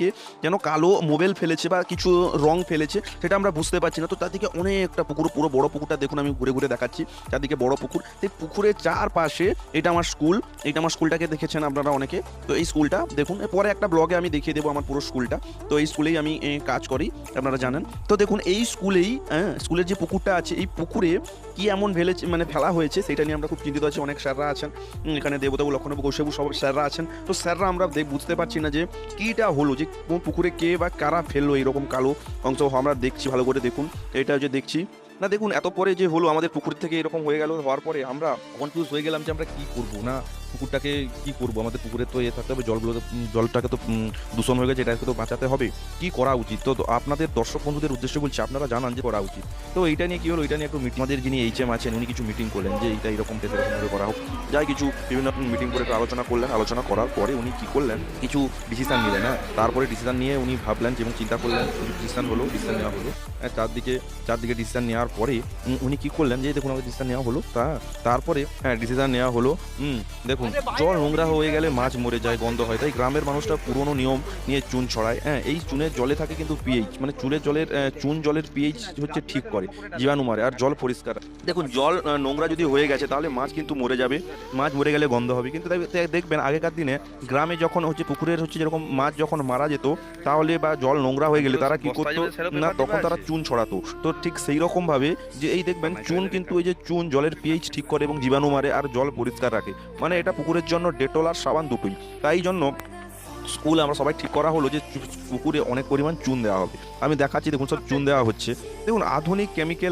কে যেন কালো মোবিল ফেলেছে বা কিছু রং ফেলেছে সেটা আমরা বুঝতে পারছি না। তো চারদিকে অনেকটা পুকুর, পুরো বড় পুকুরটা দেখুন, আমি ঘুরে, ঘুরে দেখাচ্ছি। চারদিকে বড় পুকুর। এই পুকুরের চারপাশে এটা আমার স্কুল। এইটা আমার স্কুলটাকে দেখেছেন আপনারা অনেকে। তো এই স্কুলটা দেখুন, পরে একটা ব্লগে আমি দেখিয়ে দেবো আমার পুরো স্কুলটা। তো এই স্কুলেই আমি কাজ করি, আপনারা জানেন। তো দেখুন এই স্কুলেই স্কুলের যে পুকুরটা আছে, এই পুকুরে কি এমন ফেলেছে মানে ফেলা হয়েছে সেটা নিয়ে আমরা খুব চিন্তিত আছি। অনেক স্যাররা আছেন, এখানে দেবতাবু, লক্ষণবাবু, গোসাবু সব স্যাররা আছেন। তো স্যাররা আমরা বুঝতে পারছি না যে কীটা হলো, যে কোন পুকুরে কে বা কারা ফেললো এরকম কালো অংশ। আমরা দেখছি, ভালো করে দেখুন। এটা যে দেখছি না, দেখুন এত পরে যে হলো আমাদের পুকুর থেকে এরকম হয়ে গেল, হওয়ার পরে আমরা কনফিউজ হয়ে গেলাম যে আমরা কি করব না পুকুরটাকে কি করব। আমাদের পুকুরে তো থাকতে হবে, জলটাকে তো দূষণ হয়ে গেছে, এটাকে তো বাঁচাতে হবে। কি করা উচিত? তো আপনাদের দর্শক বন্ধুদের উদ্দেশ্যে বলছি, আপনারা জানান যে করা উচিত। তো এইটা নিয়ে কি হলো, এটা নিয়ে একটু আমাদের যিনি এইচএম আছেন উনি কিছু মিটিং করলেন যে এইটা এরকম থেকে এরকমভাবে করা হোক। যাই কিছু বিভিন্ন মিটিং করে একটু আলোচনা করলেন। আলোচনা করার পরে উনি কি করলেন, কিছু ডিসিশন নিলেন। তারপরে ডিসিশন নিয়ে উনি ভাবলেন এবং চিন্তা করলেন, ডিসিশন নেওয়া হলো। চারদিকে ডিসিশন নেওয়ার পরে উনি কি করলেন যে দেখুন আমাদের ডিসিশন নেওয়া হলো, তারপরে ডিসিশন নেওয়া হলো। দেখুন জল নোংরা হয়ে গেলে মাছ মরে যায়, গন্ধ হয়। তাই গ্রামের মানুষরা পুরনো নিয়ম নিয়ে চুন ছড়ায়। এই চুনের জলে থাকে কিন্তু পিএইচ, মানে চুন জলের পিএইচ হচ্ছে ঠিক করে, জীবাণু মারে আর জল পরিষ্কার। দেখুন জল নোংরা যদি হয়ে গেছে তাহলে মাছ কিন্তু মরে যাবে, মাছ মরে গেলে গন্ধ হবে। কিন্তু তাই দেখবেন আগেকার দিনে গ্রামে যখন পুকুরের যেরকম মাছ যখন মারা যেত, তাহলে বা জল নোংরা হয়ে গেলে তারা কি করতো না, তখন তারা চুন ছড়াতো। তো ঠিক সেই রকম ভাবে যে এই দেখবেন চুন কিন্তু এই যে চুন জলের পিএইচ ঠিক করে এবং জীবাণু মারে আর জল পরিষ্কার রাখে। মানে এটা পুকুরের জন্য ডেটল আর সাবান দুটোই। তাই জন্য স্কুল আমরা সবাই ঠিক করা হলো যে পুকুরে অনেক পরিমাণ চুন দেওয়া হবে। আমি দেখাচ্ছি, দেখুন সব চুন দেওয়া হচ্ছে। দেখুন আধুনিক কেমিক্যাল